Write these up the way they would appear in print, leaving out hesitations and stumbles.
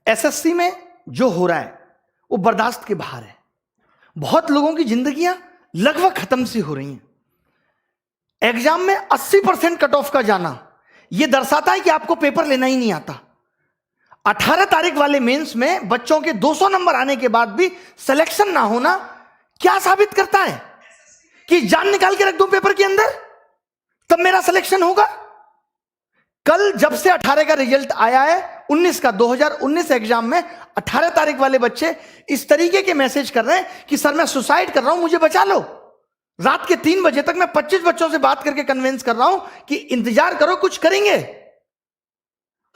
SSC में जो हो रहा है वो बर्दाश्त के बाहर है। बहुत लोगों की जिंदगियां लगभग खत्म सी हो रही हैं। एग्जाम में 80% कट ऑफ का जाना यह दर्शाता है कि आपको पेपर लेना ही नहीं आता। 18 तारीख वाले मेंस में बच्चों के 200 नंबर आने के बाद भी सिलेक्शन ना होना क्या साबित करता है? कि जान निकाल के रख दूं पेपर के अंदर तब मेरा सिलेक्शन होगा। कल जब से 18 का रिजल्ट आया है 19 का 2019 एग्जाम में 18 तारीख वाले बच्चे इस तरीके के मैसेज कर रहे हैं कि सर मैं सुसाइड कर रहा हूं, मुझे बचा लो। रात के 3 बजे तक मैं 25 बच्चों से बात करके कन्विंस कर रहा हूं कि इंतजार करो, कुछ करेंगे।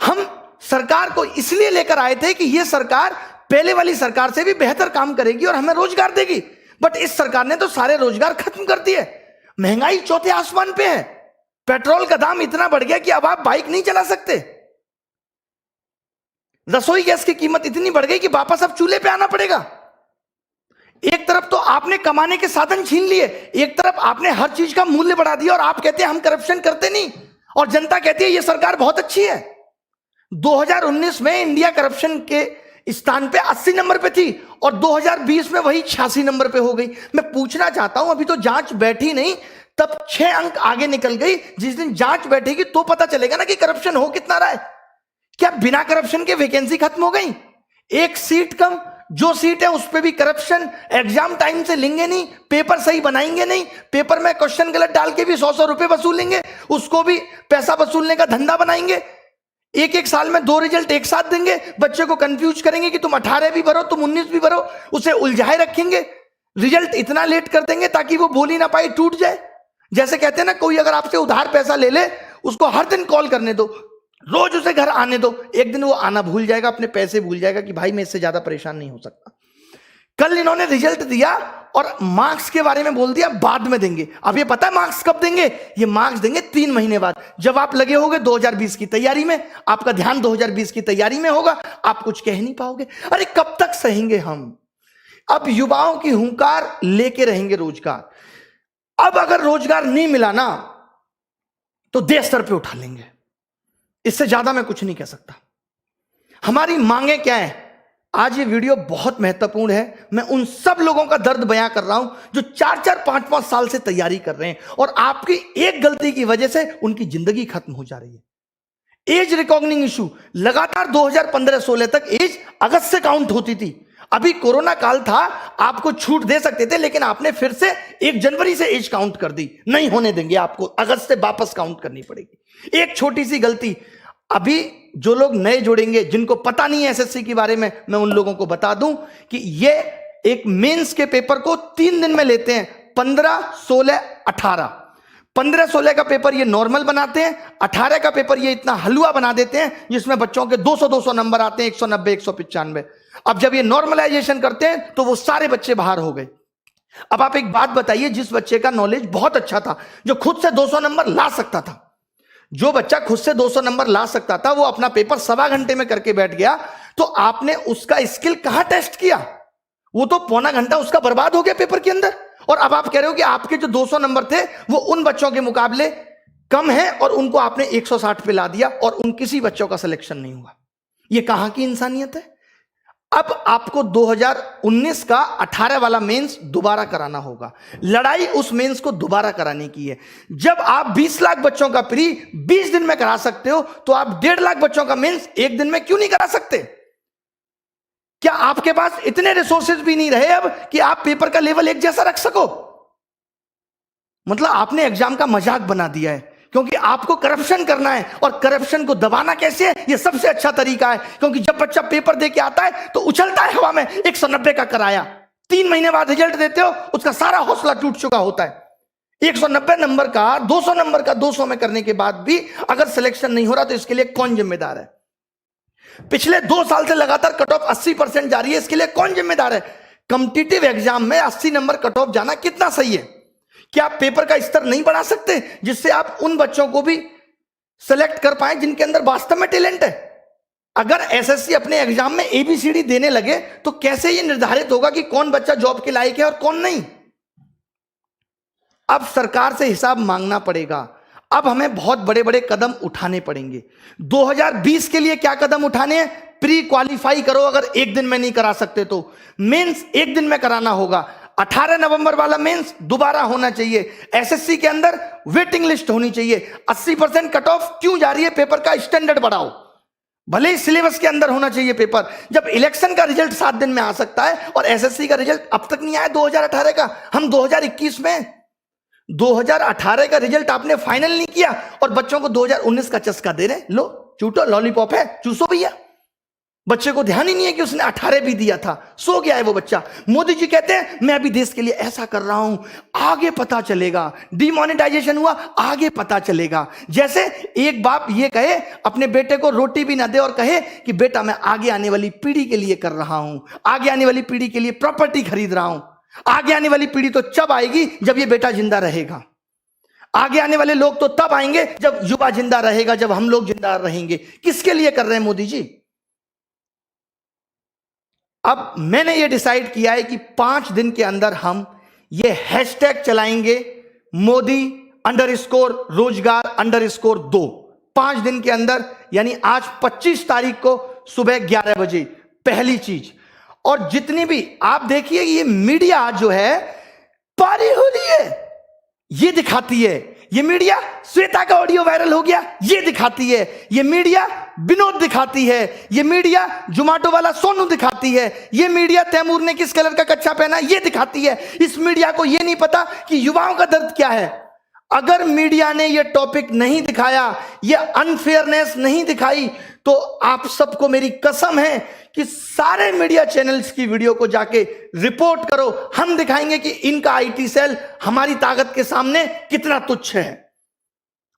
हम सरकार को इसलिए लेकर आए थे कि यह सरकार पहले वाली सरकार से भी बेहतर काम करेगी और हमें रोजगार देगी, बट इस सरकार ने तो सारे रोजगार खत्म कर दिए। महंगाई चौथे आसमान पे है। पेट्रोल का दाम इतना बढ़ गया कि अब आप बाइक नहीं चला सकते। रसोई गैस की कीमत इतनी बढ़ गई कि वापस अब चूल्हे पे आना पड़ेगा। एक तरफ तो आपने कमाने के साधन छीन लिए, एक तरफ आपने हर चीज का मूल्य बढ़ा दिया और आप कहते हैं हम करप्शन करते नहीं, और जनता कहती है यह सरकार बहुत अच्छी है। 2019 में इंडिया करप्शन के स्थान पे 80 नंबर पे थी और 2020 में वही 86 नंबर पे हो गई। मैं पूछना चाहता हूं, अभी तो जांच बैठी नहीं, तब 6 अंक आगे निकल गई। जिस दिन जांच बैठेगी तो पता चलेगा ना कि करप्शन हो कितना रहा है। क्या बिना करप्शन के वैकेंसी खत्म हो गई? एक सीट कम, जो सीट है उस पर भी करप्शन। एग्जाम टाइम से लेंगे नहीं, पेपर सही बनाएंगे नहीं, पेपर में क्वेश्चन गलत डाल के भी 100 रुपए वसूलेंगे, उसको भी पैसा वसूलने का धंधा बनाएंगे। एक साल में 2 रिजल्ट एक साथ देंगे, बच्चे को कंफ्यूज करेंगे कि तुम 18 भी भरो, तुम 19 भी भरो, उसे उलझाए रखेंगे। रिजल्ट इतना लेट कर देंगे ताकि वो बोल ही ना पाए, टूट जाए। जैसे कहते हैं ना, कोई अगर आपसे उधार पैसा ले ले, उसको हर दिन कॉल करने दो, रोज उसे घर आने दो, एक दिन वो आना भूल जाएगा, अपने पैसे भूल जाएगा कि भाई मैं इससे ज्यादा परेशान नहीं हो सकता। कल इन्होंने रिजल्ट दिया और मार्क्स के बारे में बोल दिया बाद में देंगे। अब ये पता है मार्क्स कब देंगे? ये मार्क्स देंगे 3 महीने बाद, जब आप लगे होगे 2020 की तैयारी में, आपका ध्यान 2020 की तैयारी में होगा, आप कुछ कह नहीं पाओगे। अरे कब तक सहेंगे हम? अब युवाओं की हुंकार लेके रहेंगे रोजगार। अब अगर रोजगार नहीं मिला ना तो देश सर पे उठा लेंगे। इससे ज्यादा मैं कुछ नहीं कह सकता। हमारी मांगे क्या है? आज ये वीडियो बहुत महत्वपूर्ण है। मैं उन सब लोगों का दर्द बयां कर रहा हूं जो 4-4, 5-5 साल से तैयारी कर रहे हैं और आपकी एक गलती की वजह से उनकी जिंदगी खत्म हो जा रही है। एज रिकॉग्निंग इशू लगातार 2015-16 तक एज अगस्त से काउंट होती थी। अभी कोरोना काल था, आपको छूट दे सकते थे, लेकिन आपने फिर से 1 जनवरी से एज काउंट कर दी। नहीं होने देंगे, आपको अगस्त से वापस काउंट करनी पड़ेगी। एक छोटी सी गलती। अभी जो लोग नए जुड़ेंगे, जिनको पता नहीं है एसएससी के बारे में, मैं उन लोगों को बता दूं कि ये एक मेंस के पेपर को 3 दिन में लेते हैं, 15, 16, 18। 15-16 का पेपर ये नॉर्मल बनाते हैं, 18 का पेपर ये इतना हलवा बना देते हैं जिसमें बच्चों के 200-200 नंबर आते हैं, 190, 195। अब जब ये नॉर्मलाइजेशन करते हैं तो वो सारे बच्चे बाहर हो गए। अब आप एक बात बताइए, जिस बच्चे का नॉलेज बहुत अच्छा था, जो खुद से 200 नंबर ला सकता था, जो बच्चा खुद से 200 नंबर ला सकता था, वो अपना पेपर 1.25 घंटे में करके बैठ गया, तो आपने उसका स्किल कहां टेस्ट किया? वो तो पौना घंटा उसका बर्बाद हो गया पेपर के अंदर। और अब आप कह रहे हो कि आपके जो 200 नंबर थे वो उन बच्चों के मुकाबले कम है और उनको आपने 160 पे ला दिया और उन किसी बच्चों का सिलेक्शन नहीं हुआ। ये कहां की इंसानियत है? अब आपको 2019 का 18 वाला मेंस दोबारा कराना होगा। लड़ाई उस मेंस को दोबारा कराने की है। जब आप 20 लाख बच्चों का प्री 20 दिन में करा सकते हो, तो आप 1.5 लाख बच्चों का मेंस 1 दिन में क्यों नहीं करा सकते? क्या आपके पास इतने रिसोर्सेज भी नहीं रहे अब कि आप पेपर का लेवल एक जैसा रख सको? मतलब आपने एग्जाम का मजाक बना दिया है, क्योंकि आपको करप्शन करना है। और करप्शन को दबाना कैसे है? यह सबसे अच्छा तरीका है, क्योंकि जब बच्चा पेपर दे के आता है तो उछलता है हवा में 190 का कराया, 3 महीने बाद रिजल्ट देते हो, उसका सारा हौसला टूट चुका होता है। 190 नंबर का 200 नंबर का 200 में करने के बाद भी अगर सिलेक्शन नहीं हो रहा तो इसके लिए कौन जिम्मेदार है? पिछले 2 साल से लगातार कट ऑफ 80% जा रही है, इसके लिए कौन जिम्मेदार है? कॉम्पिटिटिव एग्जाम में 80 नंबर कट ऑफ जाना कितना सही है? क्या आप पेपर का स्तर नहीं बढ़ा सकते जिससे आप उन बच्चों को भी सेलेक्ट कर पाए जिनके अंदर वास्तव में टैलेंट है? अगर एसएससी अपने एग्जाम में एबीसीडी देने लगे तो कैसे यह निर्धारित होगा कि कौन बच्चा जॉब के लायक है और कौन नहीं? अब सरकार से हिसाब मांगना पड़ेगा। अब हमें बहुत बड़े बड़े कदम उठाने पड़ेंगे। 2020 के लिए क्या कदम उठाने हैं? प्री क्वालिफाई करो अगर एक दिन में नहीं करा सकते तो। मेंस एक दिन में कराना होगा। 18 नवंबर वाला मेंस दोबारा होना चाहिए। एसएससी के अंदर वेटिंग लिस्ट होनी चाहिए। 80% कट ऑफ क्यों जा रही है? पेपर का स्टैंडर्ड बढ़ाओ। भले ही सिलेबस के अंदर होना चाहिए पेपर। जब इलेक्शन का रिजल्ट 7 दिन में आ सकता है और एसएससी का रिजल्ट अब तक नहीं आया 2018 का, हम 2021 में 2018 का रिजल्ट आपने फाइनल नहीं किया और बच्चों को 2019 का चस्का दे रहे। लो चूटो, लॉलीपॉप है, चूसो भैया। बच्चे को ध्यान ही नहीं है कि उसने 18 भी दिया था, सो गया है वो बच्चा। मोदी जी कहते हैं मैं अभी देश के लिए ऐसा कर रहा हूं, आगे पता चलेगा। डिमोनेटाइजेशन हुआ, आगे पता चलेगा। जैसे एक बाप ये कहे अपने बेटे को रोटी भी ना दे और कहे कि बेटा मैं आगे आने वाली पीढ़ी के लिए कर रहा हूं, आगे आने वाली पीढ़ी के लिए प्रॉपर्टी खरीद रहा हूं। आगे आने वाली पीढ़ी तो जब आएगी जब ये बेटा जिंदा रहेगा। आगे आने वाले लोग तो तब आएंगे जब युवा जिंदा रहेगा, जब हम लोग जिंदा रहेंगे। किसके लिए कर रहे हैं मोदी जी? अब मैंने ये डिसाइड किया है कि 5 दिन के अंदर हम ये हैशटैग चलाएंगे, मोदी _रोजगार_2। 5 दिन के अंदर, यानी आज 25 तारीख को सुबह 11 बजे पहली चीज। और जितनी भी आप देखिए, ये मीडिया जो है पारी हो रही है, ये दिखाती है। ये मीडिया श्वेता का ऑडियो वायरल हो गया, ये दिखाती है। ये मीडिया विनोद दिखाती है। ये मीडिया जोमेटो वाला सोनू दिखाती है। ये मीडिया तैमूर ने किस कलर का कच्छा पहना, ये दिखाती है। इस मीडिया को ये नहीं पता कि युवाओं का दर्द क्या है। अगर मीडिया ने ये टॉपिक नहीं दिखाया, ये अनफेयरनेस नहीं दिखाई, तो आप सबको मेरी कसम है कि सारे मीडिया चैनल्स की वीडियो को जाके रिपोर्ट करो। हम दिखाएंगे कि इनका आईटी सेल हमारी ताकत के सामने कितना तुच्छ है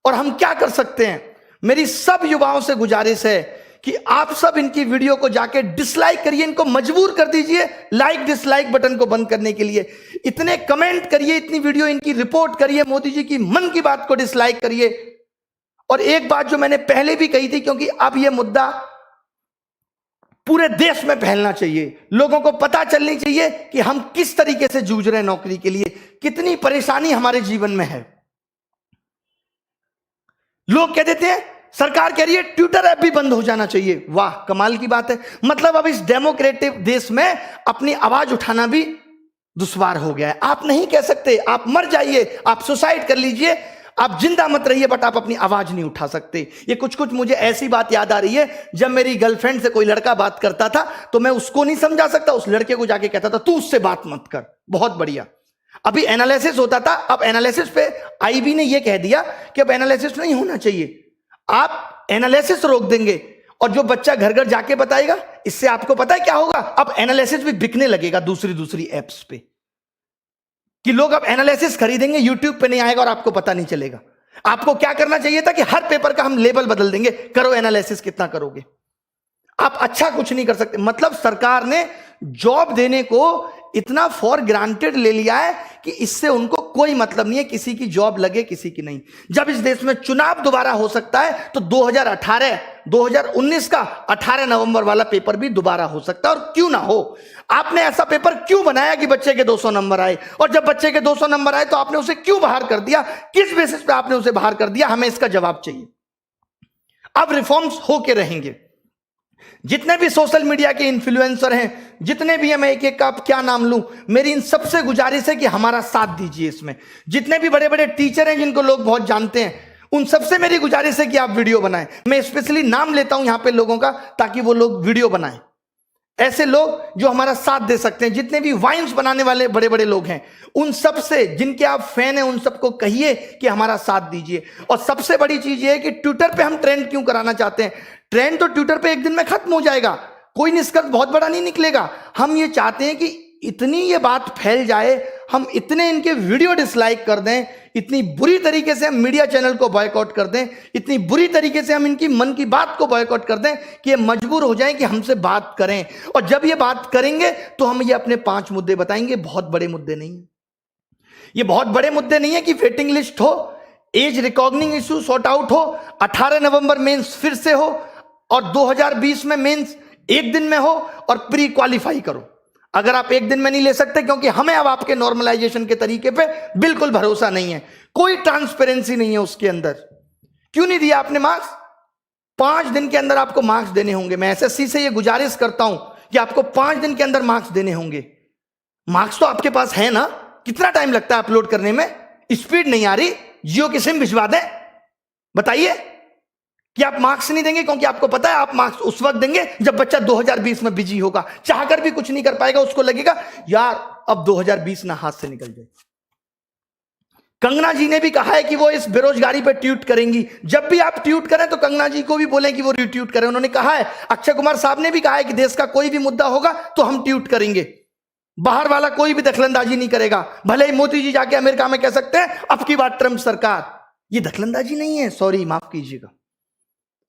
और हम क्या कर सकते हैं। मेरी सब युवाओं से गुजारिश है कि आप सब इनकी वीडियो को जाके डिसलाइक करिए, इनको मजबूर कर दीजिए लाइक डिसलाइक बटन को बंद करने के लिए। इतने कमेंट करिए, इतनी वीडियो इनकी रिपोर्ट करिए, मोदी जी की मन की बात को डिसलाइक करिए। और एक बात जो मैंने पहले भी कही थी, क्योंकि अब यह मुद्दा पूरे देश में फैलना चाहिए, लोगों को पता चलनी चाहिए कि हम किस तरीके से जूझ रहे हैं नौकरी के लिए, कितनी परेशानी हमारे जीवन में है। लोग कह देते हैं सरकार कह रही है ट्विटर ऐप भी बंद हो जाना चाहिए। वाह, कमाल की बात है। मतलब अब इस डेमोक्रेटिक देश में अपनी आवाज उठाना भी दुश्वार हो गया है। आप नहीं कह सकते, आप मर जाइए, आप सुसाइड कर लीजिए, आप जिंदा मत रहिए, बट आप अपनी आवाज नहीं उठा सकते। ये कुछ कुछ मुझे ऐसी बात याद आ रही है, जब मेरी गर्लफ्रेंड से कोई लड़का बात करता था तो मैं उसको नहीं समझा सकता, उस लड़के को जाके कहता था तू उससे बात मत कर। बहुत बढ़िया। अभी एनालिसिस होता था, अब एनालिसिस पे आईबी ने यह कह दिया कि अब एनालिसिस नहीं होना चाहिए, आप एनालिसिस रोक देंगे और जो बच्चा घर घर जाके बताएगा, इससे आपको पता है क्या होगा, अब एनालिसिस भी बिकने लगेगा दूसरी एप्स पे, कि लोग अब एनालिसिस खरीदेंगे, यूट्यूब पे नहीं आएगा और आपको पता नहीं चलेगा। आपको क्या करना चाहिए था कि हर पेपर का हम लेबल बदल देंगे, करो एनालिसिस, कितना करोगे। आप अच्छा कुछ नहीं कर सकते। मतलब सरकार ने जॉब देने को इतना फॉर ग्रांटेड ले लिया है कि इससे उनको कोई मतलब नहीं है, किसी की जॉब लगे किसी की नहीं। जब इस देश में चुनाव दोबारा हो सकता है तो 2019 का 18 नवंबर वाला पेपर भी दोबारा हो सकता है, और क्यों ना हो। आपने ऐसा पेपर क्यों बनाया कि बच्चे के 200 नंबर आए, और जब बच्चे के 200 नंबर आए तो आपने उसे क्यों बाहर कर दिया, किस बेसिस पे आपने उसे बाहर कर दिया, हमें इसका जवाब चाहिए। अब रिफॉर्म्स होके रहेंगे। जितने भी सोशल मीडिया के इन्फ्लुएंसर हैं, जितने भी हैं, मैं एक एक का क्या नाम लूं, मेरी इन सबसे गुजारिश है कि हमारा साथ दीजिए इसमें। जितने भी बड़े बड़े टीचर हैं जिनको लोग बहुत जानते हैं, उन सबसे मेरी गुजारिश है कि आप वीडियो बनाएं। मैं स्पेशली नाम लेता हूं यहां पे लोगों का, ताकि वो लोग वीडियो बनाएं। ऐसे लोग जो हमारा साथ दे सकते हैं, जितने भी वाइन्स बनाने वाले बड़े बड़े लोग हैं, उन सब से जिनके आप फैन हैं, उन सबको कहिए कि हमारा साथ दीजिए। और सबसे बड़ी चीज ये है कि ट्विटर पे हम ट्रेंड क्यों कराना चाहते हैं। ट्रेंड तो ट्विटर पे एक दिन में खत्म हो जाएगा, कोई निष्कर्ष बहुत बड़ा नहीं निकलेगा। हम ये चाहते हैं कि इतनी ये बात फैल जाए, हम इतने इनके वीडियो डिसलाइक कर दें, इतनी बुरी तरीके से हम मीडिया चैनल को बॉयकॉट कर दें, इतनी बुरी तरीके से हम इनकी मन की बात को बॉयकॉट कर दें कि ये मजबूर हो जाएं कि हमसे बात करें। और जब ये बात करेंगे तो हम ये अपने 5 मुद्दे बताएंगे। बहुत बड़े मुद्दे नहीं है ये, बहुत बड़े मुद्दे नहीं है कि वेटिंग लिस्ट हो, as recognising issue sort out हो, 18 नवंबर मेंस फिर से हो, और 2020 में मेंस एक दिन में हो, और प्री क्वालिफाई करो। अगर आप एक दिन में नहीं ले सकते, क्योंकि हमें अब आपके नॉर्मलाइजेशन के तरीके पे बिल्कुल भरोसा नहीं है, कोई ट्रांसपेरेंसी नहीं है उसके अंदर। क्यों नहीं दिया आपने मार्क्स? 5 दिन के अंदर आपको मार्क्स देने होंगे। मैं एसएससी से ये गुजारिश करता हूं कि आपको 5 दिन के अंदर मार्क्स देने होंगे। मार्क्स तो आपके पास है ना, कितना टाइम लगता है अपलोड करने में? स्पीड नहीं आ रही, जियो की सिम भिजवा दें? बताइए कि आप मार्क्स नहीं देंगे, क्योंकि आपको पता है आप मार्क्स उस वक्त देंगे जब बच्चा 2020 में बिजी होगा, चाहकर भी कुछ नहीं कर पाएगा, उसको लगेगा यार अब 2020 ना हाथ से निकल जाए। कंगना जी ने भी कहा है कि वो इस बेरोजगारी पर ट्वीट करेंगी। जब भी आप ट्वीट करें तो कंगना जी को भी बोलें कि वो रिट्वीट करें। उन्होंने कहा है, अक्षय कुमार साहब ने भी कहा है कि देश का कोई भी मुद्दा होगा तो हम ट्वीट करेंगे, बाहर वाला कोई भी दखलंदाजी नहीं करेगा। भले ही मोदी जी जाके अमेरिका में कह सकते हैं अब की बार ट्रंप सरकार, ये दखलंदाजी नहीं है, सॉरी माफ कीजिएगा।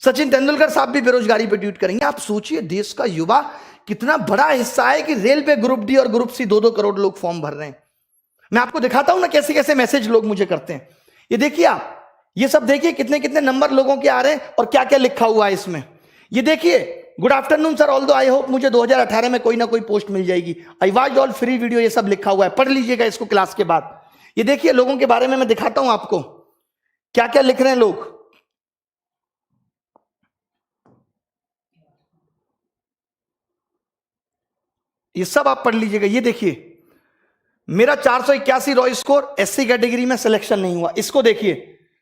सचिन तेंदुलकर साहब भी बेरोजगारी पर ट्वीट करेंगे। आप सोचिए देश का युवा कितना बड़ा हिस्सा है कि रेलवे ग्रुप डी और ग्रुप सी 2-2 करोड़ लोग फॉर्म भर रहे हैं। मैं आपको दिखाता हूं ना कैसे कैसे मैसेज लोग मुझे करते हैं। ये देखिए आप, ये सब देखिए कितने कितने नंबर लोगों के आ रहे हैं और क्या क्या लिखा हुआ है इसमें। ये देखिए, good afternoon sir, although I hope मुझे 2018 में कोई ना कोई पोस्ट मिल जाएगी, I watch all free video, ये सब लिखा हुआ है, पढ़ लीजिएगा इसको क्लास के बाद। ये देखिए लोगों के बारे में मैं दिखाता हूं आपको क्या क्या लिख रहे हैं लोग। ये सब आप पढ़ लीजिएगा। ये देखिए, मेरा 481 रॉ स्कोर, एससी कैटेगरी में सिलेक्शन नहीं हुआ। इसको देखिए,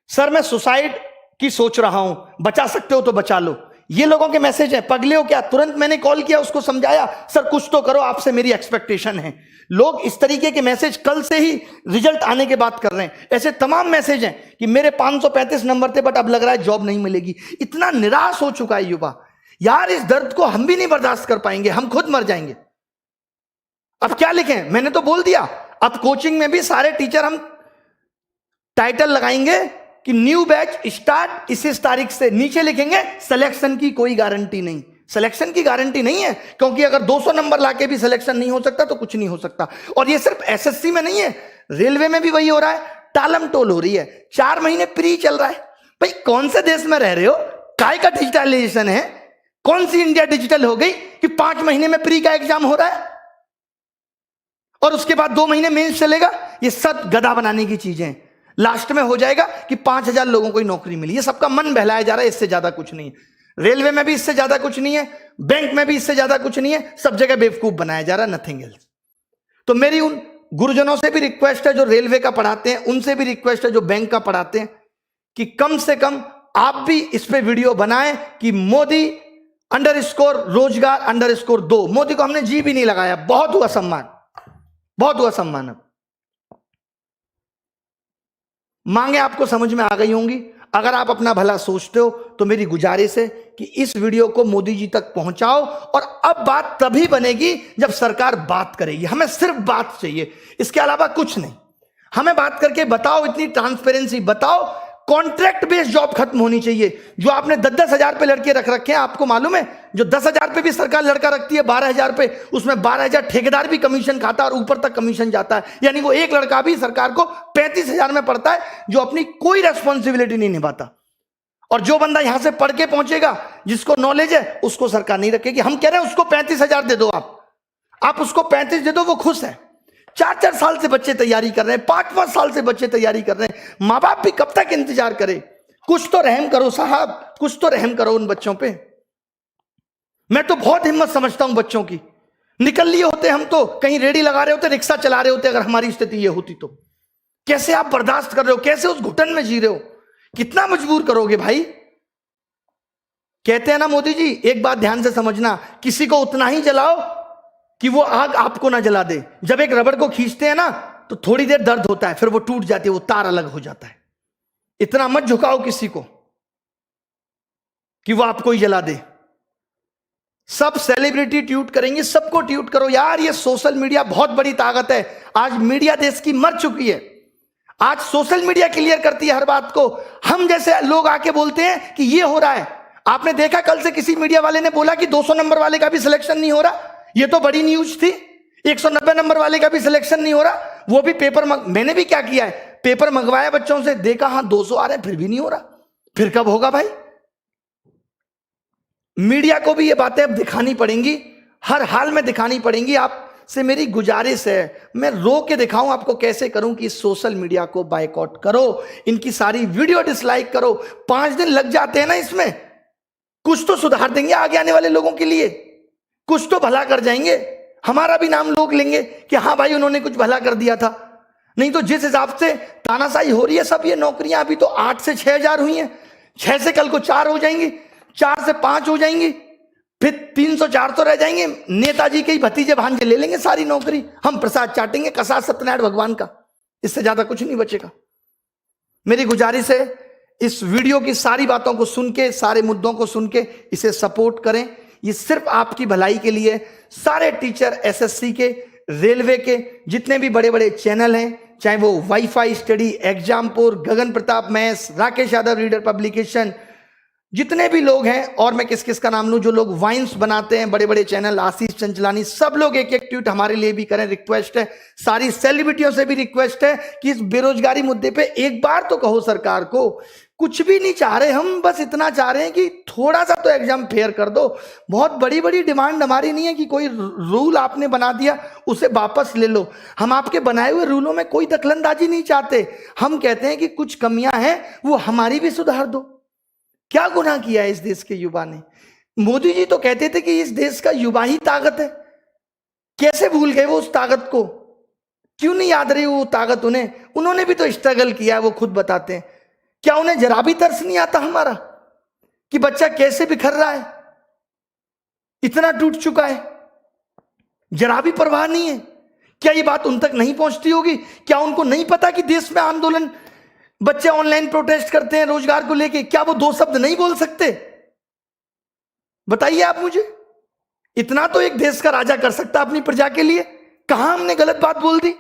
सर मैं सुसाइड की सोच रहा हूं, बचा सकते हो तो बचा लो। ये लोगों के मैसेज हैं। पगले हो क्या? तुरंत मैंने कॉल किया, उसको समझाया, सर कुछ तो करो, आपसे मेरी एक्सपेक्टेशन है। लोग इस तरीके के मैसेज कल से ही रिजल्ट आने के बाद कर रहे हैं। ऐसे तमाम मैसेज हैं कि मेरे 535 नंबर थे बट अब लग रहा है जॉब नहीं मिलेगी। इतना निराश हो चुका है युवा, यार इस दर्द को हम भी नहीं बर्दाश्त कर पाएंगे, हम खुद मर जाएंगे। अब क्या लिखें? मैंने तो बोल दिया, अब कोचिंग में भी सारे टीचर हम टाइटल लगाएंगे कि न्यू बैच स्टार्ट इस तारीख से। नीचे लिखेंगे सिलेक्शन की कोई गारंटी नहीं। सिलेक्शन की गारंटी नहीं है, क्योंकि अगर 200 नंबर लाके भी सिलेक्शन नहीं हो सकता तो कुछ नहीं हो सकता। और ये सिर्फ एसएससी में नहीं है, रेलवे में भी वही हो रहा है, टालम टोल हो रही है। 4 महीने प्री चल रहा है। भाई कौन से देश में रह रहे हो? काय का डिजिटलाइजेशन है? कौन सी इंडिया डिजिटल हो गई कि 5 महीने में प्री का एग्जाम हो रहा है और उसके बाद 2 महीने मेंस चलेगा? ये सब गधा बनाने की चीजें हैं। लास्ट में हो जाएगा कि 5000 लोगों को नौकरी मिली। ये सबका मन बहलाया जा रहा है, इससे ज्यादा कुछ नहीं है। रेलवे में भी इससे ज्यादा कुछ नहीं है, बैंक में भी इससे ज्यादा कुछ नहीं है, सब जगह बेवकूफ बनाया जा रहा है, नथिंग एल्स। तो मेरी उन गुरुजनों से भी रिक्वेस्ट है जो रेलवे का पढ़ाते हैं, उनसे भी रिक्वेस्ट है जो बैंक का पढ़ाते हैं, कि कम से कम आप भी इस पे वीडियो बनाएं कि मोदी _ रोजगार _ 2। मोदी को हमने जी भी नहीं लगाया, बहुत हुआ सम्मान, बहुत हुआ सम्मान। अब मांगे आपको समझ में आ गई होंगी। अगर आप अपना भला सोचते हो तो मेरी गुजारिश है कि इस वीडियो को मोदी जी तक पहुंचाओ। और अब बात तभी बनेगी जब सरकार बात करेगी। हमें सिर्फ बात चाहिए, इसके अलावा कुछ नहीं। हमें बात करके बताओ, इतनी ट्रांसपेरेंसी बताओ। कॉन्ट्रैक्ट बेस्ड जॉब खत्म होनी चाहिए। जो आपने 10-10 हजार पे लड़के रख रखे हैं, आपको मालूम है जो 10 हजार पे भी सरकार लड़का रखती है 12 हजार पे, उसमें 12 हजार ठेकेदार भी कमीशन खाता है और ऊपर तक कमीशन जाता है। यानी वो एक लड़का भी सरकार को 35 हजार में पड़ता है जो अपनी कोई रेस्पॉन्सिबिलिटी नहीं निभाता। और जो बंदा यहां से पढ़ के पहुंचेगा, जिसको नॉलेज है, उसको सरकार नहीं रखेगी। हम कह रहे हैं उसको 35 हजार दे दो, आप उसको 35 दे दो, वो खुश है। 4-4 साल से बच्चे तैयारी कर रहे हैं, 5-5 साल से बच्चे तैयारी कर रहे हैं। माँ बाप भी कब तक इंतजार करे? कुछ तो रहम करो साहब, कुछ तो रहम करो उन बच्चों पे। मैं तो बहुत हिम्मत समझता हूं बच्चों की। निकल लिए होते हम तो, कहीं रेडी लगा रहे होते, रिक्शा चला रहे होते, अगर हमारी स्थिति ये होती तो। कैसे आप बर्दाश्त कर रहे हो? कैसे उस घुटन में जी रहे हो? कितना मजबूर करोगे भाई? कहते हैं ना मोदी जी, एक बात ध्यान से समझना, किसी को उतना ही जलाओ कि वो आग आपको ना जला दे। जब एक रबड़ को खींचते हैं ना तो थोड़ी देर दर्द होता है, फिर वो टूट जाती है, वो तार अलग हो जाता है। इतना मत झुकाओ किसी को कि वो आपको ही जला दे। सब सेलिब्रिटी ट्वीट करेंगे, सबको ट्वीट करो यार। ये सोशल मीडिया बहुत बड़ी ताकत है। आज मीडिया देश की मर चुकी है। आज सोशल मीडिया क्लियर करती है हर बात को। हम जैसे लोग आके बोलते हैं कि ये हो रहा है। आपने देखा कल से किसी मीडिया वाले ने बोला कि 200 नंबर वाले का भी सिलेक्शन नहीं हो रहा। ये तो बड़ी न्यूज थी। 190 नंबर वाले का भी सिलेक्शन नहीं हो रहा, वो भी पेपर मैंने भी क्या किया है, पेपर मंगवाया बच्चों से, देखा हाँ 200 आ रहे हैं, फिर भी नहीं हो रहा। फिर कब होगा भाई? मीडिया को भी ये बातें अब दिखानी पड़ेंगी, हर हाल में दिखानी पड़ेंगी। आपसे मेरी गुजारिश है, मैं रो के दिखाऊं आपको कैसे करूं कि सोशल मीडिया को बायकॉट करो, इनकी सारी वीडियो डिसलाइक करो। 5 दिन लग जाते हैं ना इसमें, कुछ तो सुधार देंगे आगे आने वाले लोगों के लिए, कुछ तो भला कर जाएंगे, हमारा भी नाम लोग लेंगे कि हाँ भाई उन्होंने कुछ भला कर दिया था। नहीं तो जिस हिसाब से तानाशाही हो रही है सब, ये नौकरियां अभी तो 8 से 6,000 हुई हैं, 6 से कल को 4 हो जाएंगी, 4 से 5 हो जाएंगी, फिर 300-400 रह जाएंगे। नेताजी के ही भतीजे भांजे ले लेंगे सारी नौकरी, हम प्रसाद चाटेंगे कसार सत्यनारायण भगवान का, इससे ज्यादा कुछ नहीं बचेगा। मेरी गुजारिश है इस वीडियो की सारी बातों को सुन के, सारे मुद्दों को सुन के इसे सपोर्ट करें, ये सिर्फ आपकी भलाई के लिए। सारे टीचर एसएससी के, रेलवे के, जितने भी बड़े बड़े चैनल हैं, चाहे वो WiFi Study, Exampur, Gagan Pratap maths, Rakesh Yadav reader publication, जितने भी लोग हैं, और मैं किस किस का नाम लूं, जो लोग वाइन्स बनाते हैं, बड़े बड़े चैनल, आशीष चंचलानी, सब लोग एक एक ट्वीट हमारे लिए भी करें। रिक्वेस्ट है, सारी सेलिब्रिटियों से भी रिक्वेस्ट है कि इस बेरोजगारी मुद्दे पे एक बार तो कहो सरकार को। कुछ भी नहीं चाह रहे हम, बस इतना चाह रहे हैं कि थोड़ा सा तो एग्जाम फेयर कर दो। बहुत बड़ी बड़ी डिमांड हमारी नहीं है कि कोई रूल आपने बना दिया उसे वापस ले लो। हम आपके बनाए हुए रूलों में कोई दखलंदाजी नहीं चाहते। हम कहते हैं कि कुछ कमियां हैं वो हमारी भी सुधार दो। क्या गुनाह किया है इस देश के युवा ने? मोदी जी तो कहते थे कि इस देश का युवा ही ताकत है, कैसे भूल गए वो उस ताकत को? क्यों नहीं याद रही वो ताकत उन्हें? उन्होंने भी तो स्ट्रगल किया है, वो खुद बताते हैं। क्या उन्हें जरा भी तरस नहीं आता हमारा कि बच्चा कैसे बिखर रहा है, इतना टूट चुका है? जरा भी परवाह नहीं है? क्या ये बात उन तक नहीं पहुंचती होगी? क्या उनको नहीं पता कि देश में आंदोलन, बच्चे ऑनलाइन प्रोटेस्ट करते हैं रोजगार को लेके, क्या वो 2 शब्द नहीं बोल सकते? बताइए आप मुझे। इतना तो एक देश का राजा कर सकता अपनी प्रजा के लिए। कहां हमने गलत बात बोल दी?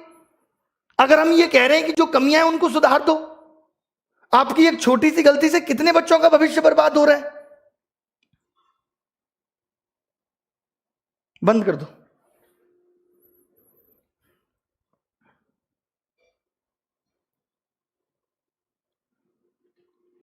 अगर हम ये कह रहे हैं कि जो कमियां हैं उनको सुधार दो, आपकी एक छोटी सी गलती से कितने बच्चों का भविष्य बर्बाद हो रहा है? बंद कर दो।